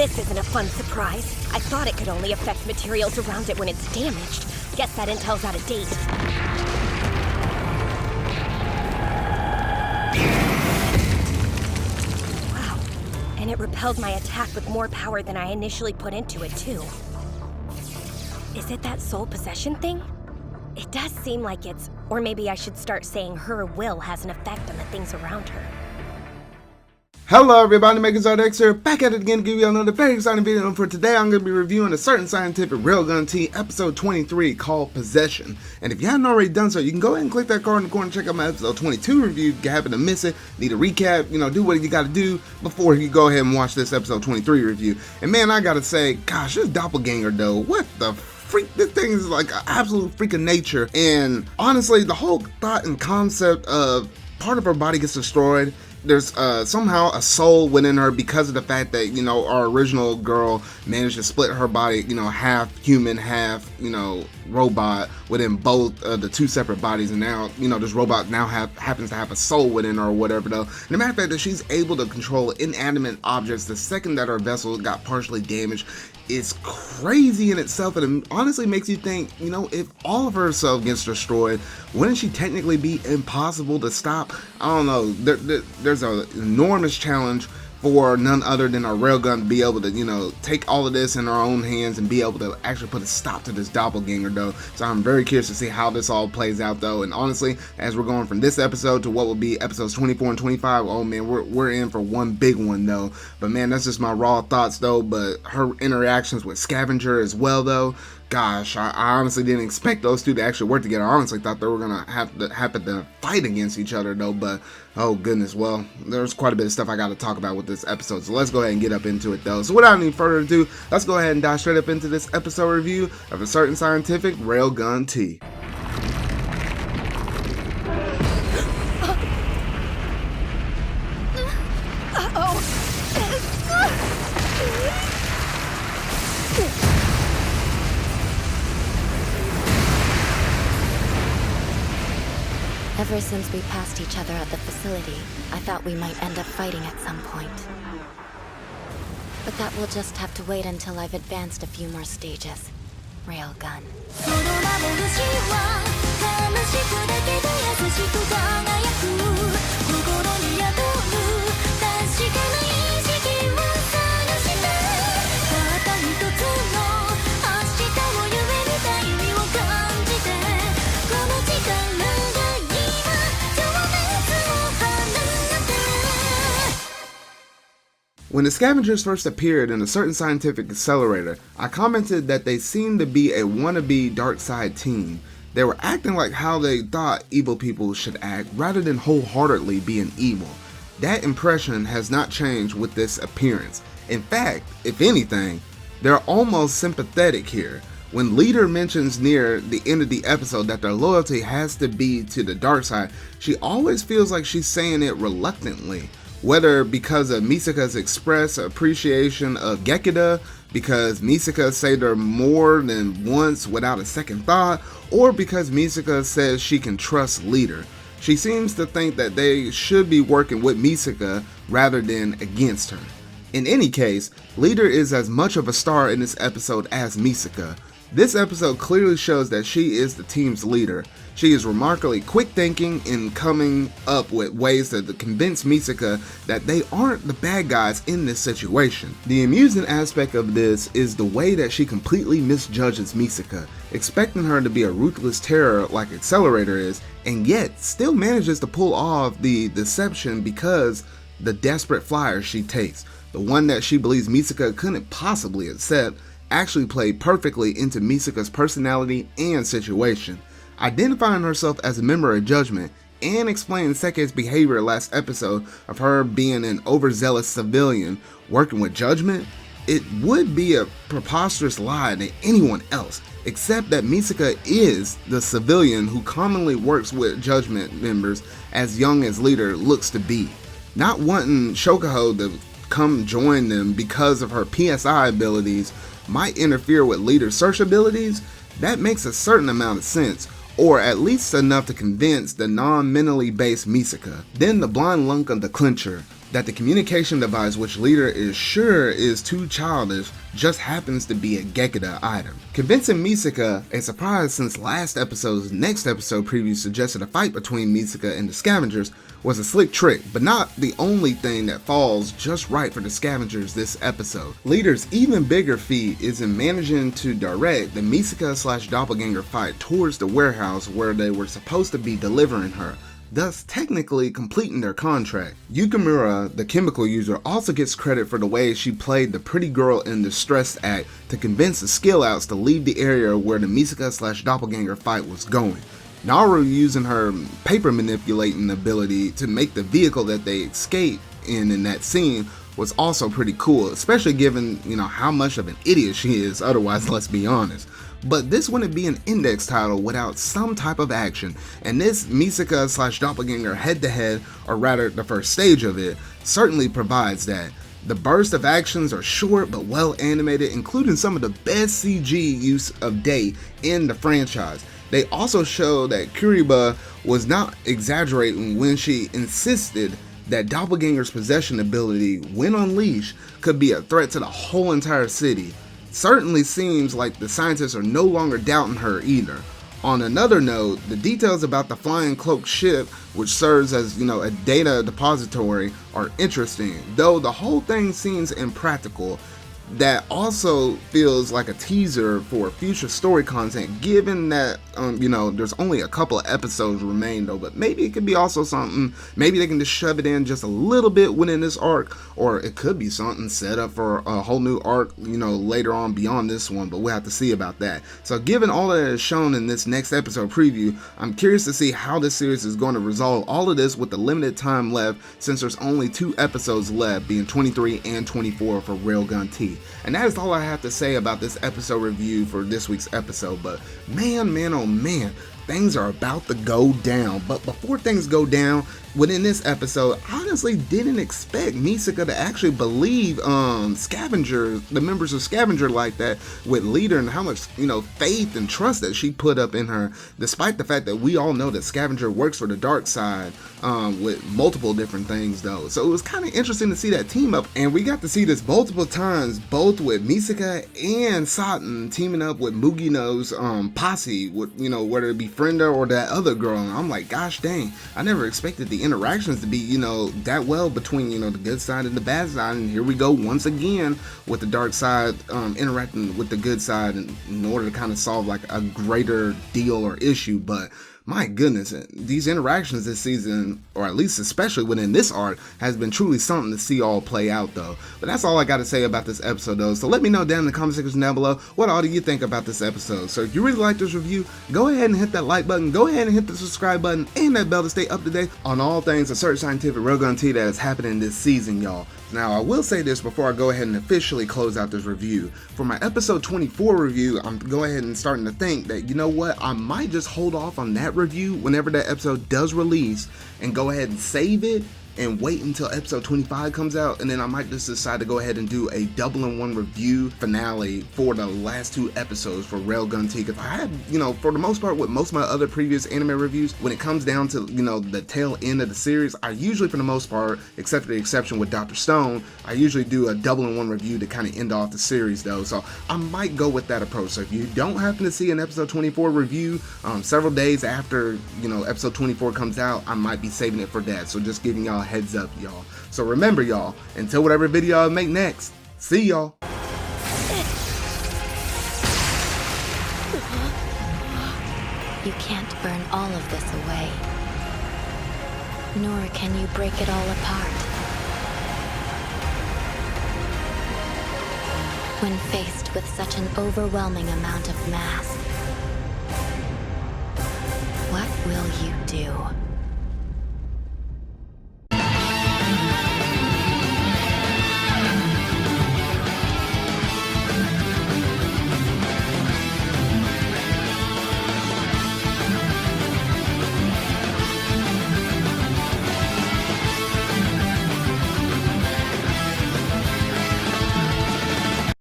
This isn't a fun surprise. I thought it could only affect materials around it when it's damaged. Guess that intel's out of date. Wow. And it repelled my attack with more power than I initially put into it, too. Is it that soul possession thing? It does seem like it's... Or maybe I should start saying her will has an effect on the things around her. Hello everybody, MakersArtX here, back at it again to give you another very exciting video. And for today I'm going to be reviewing a certain scientific Railgun T episode 23 called Possession. And if you haven't already done so, you can go ahead and click that card in the corner and check out my episode 22 review. If you happen to miss it, need a recap, do what you got to do before you go ahead and watch this episode 23 review. And man, I gotta say, gosh, this doppelganger though, what the freak, this thing is like an absolute freak of nature. And honestly, the whole thought and concept of part of her body gets destroyed. There's somehow a soul within her because of the fact that, our original girl managed to split her body, half human, half, robot within both the two separate bodies. And now, this robot now happens to have a soul within her or whatever though. And the matter of fact that she's able to control inanimate objects the second that her vessel got partially damaged is crazy in itself, and it honestly makes you think, if all of herself gets destroyed, wouldn't she technically be impossible to stop? I don't know. There's an enormous challenge for none other than our Railgun to be able to, take all of this in our own hands and be able to actually put a stop to this doppelganger though. So I'm very curious to see how this all plays out though. And honestly, as we're going from this episode to what will be episodes 24 and 25, oh man, we're in for one big one though. But man, that's just my raw thoughts though. But her interactions with Scavenger as well though, gosh, I honestly didn't expect those two to actually work together. I honestly thought they were gonna happen to fight against each other though, but oh goodness, well, there's quite a bit of stuff I got to talk about with this episode, so let's go ahead and get up into it though. So without any further ado, let's go ahead and dive straight up into this episode review of a certain scientific Railgun T. Ever since we passed each other at the facility, I thought we might end up fighting at some point. But that will just have to wait until I've advanced a few more stages. Railgun. When the Scavengers first appeared in a certain scientific accelerator, I commented that they seemed to be a wannabe dark side team. They were acting like how they thought evil people should act rather than wholeheartedly being evil. That impression has not changed with this appearance. In fact, if anything, they're almost sympathetic here. When Leader mentions near the end of the episode that their loyalty has to be to the dark side, she always feels like she's saying it reluctantly. Whether because of Misaka's express appreciation of Gekida, because Misaka saved her more than once without a second thought, or because Misaka says she can trust Leader. She seems to think that they should be working with Misaka rather than against her. In any case, Leader is as much of a star in this episode as Misaka. This episode clearly shows that she is the team's leader. She is remarkably quick thinking in coming up with ways to convince Misaka that they aren't the bad guys in this situation. The amusing aspect of this is the way that she completely misjudges Misaka, expecting her to be a ruthless terror like Accelerator is, and yet still manages to pull off the deception because the desperate flyer she takes, the one that she believes Misaka couldn't possibly accept, actually played perfectly into Misaka's personality and situation. Identifying herself as a member of Judgment and explaining Seke's behavior last episode of her being an overzealous civilian working with Judgment, it would be a preposterous lie to anyone else, except that Misaka is the civilian who commonly works with Judgment members as young as Leader looks to be. Not wanting Shokuho to come join them because of her PSI abilities might interfere with Leader's search abilities, that makes a certain amount of sense, or at least enough to convince the non-mentally based Misaka. Then the blind lunk of the clincher, that the communication device which Leader is sure is too childish just happens to be a Gekida item. Convincing Misaka, a surprise since last episode's next episode preview suggested a fight between Misaka and the Scavengers, was a slick trick, but not the only thing that falls just right for the Scavengers this episode. Leader's even bigger feat is in managing to direct the Misaka/doppelganger fight towards the warehouse where they were supposed to be delivering her, thus technically completing their contract. Yukimura, the chemical user, also gets credit for the way she played the pretty girl in the Stressed Act to convince the skill outs to leave the area where the Misaka/doppelganger fight was going. Naru using her paper manipulating ability to make the vehicle that they escape in that scene was also pretty cool, especially given, how much of an idiot she is otherwise, let's be honest. But this wouldn't be an index title without some type of action, and this Misaka/doppelganger head-to-head, or rather the first stage of it, certainly provides that. The burst of actions are short but well animated, including some of the best CG use of date in the franchise. They also show that Kuriba was not exaggerating when she insisted that Doppelganger's possession ability, when unleashed, could be a threat to the whole entire city. Certainly seems like the scientists are no longer doubting her either. On another note, the details about the flying cloak ship, which serves as, a data depository, are interesting, though the whole thing seems impractical. That also feels like a teaser for future story content, given that, there's only a couple of episodes remain though, but maybe it could be also something, maybe they can just shove it in just a little bit within this arc, or it could be something set up for a whole new arc, later on beyond this one, but we'll have to see about that. So given all that is shown in this next episode preview, I'm curious to see how this series is going to resolve all of this with the limited time left, since there's only 2 episodes left, being 23 and 24 for Railgun T. And that is all I have to say about this episode review for this week's episode, but man, oh man, things are about to go down. But before things go down, within this episode, I honestly didn't expect Misaka to actually believe Scavenger, the members of Scavenger like that, with Leader, and how much, faith and trust that she put up in her, despite the fact that we all know that Scavenger works for the dark side with multiple different things though. So it was kind of interesting to see that team up, and we got to see this multiple times, both with Misaka and Satan teaming up with Mugino's posse, with, whether it be Frenda or that other girl, and I'm like, gosh dang, I never expected the interactions to be, that well between, the good side and the bad side, and here we go once again with the dark side interacting with the good side in order to kind of solve like a greater deal or issue. But my goodness, these interactions this season, or at least especially within this arc, has been truly something to see all play out though. But that's all I got to say about this episode though. So let me know down in the comment section down below, what all do you think about this episode? So if you really like this review, go ahead and hit that like button, go ahead and hit the subscribe button, and that bell to stay up to date on all things Assert Scientific Railgun T that is happening this season, y'all. Now, I will say this before I go ahead and officially close out this review. For my episode 24 review, I'm going ahead and starting to think that, I might just hold off on that review whenever that episode does release and go ahead and save it and wait until episode 25 comes out, and then I might just decide to go ahead and do a double-in-one review finale for the last 2 episodes for Railgun T, because I had, for the most part with most of my other previous anime reviews, when it comes down to, the tail end of the series, I usually, for the most part, except for the exception with Dr. Stone, I usually do a double-in-one review to kind of end off the series though, so I might go with that approach. So if you don't happen to see an episode 24 review several days after, episode 24 comes out, I might be saving it for that, so just giving y'all heads up, y'all. So remember, y'all, until whatever video I make next, see y'all. You can't burn all of this away, nor can you break it all apart. When faced with such an overwhelming amount of mass, what will you do?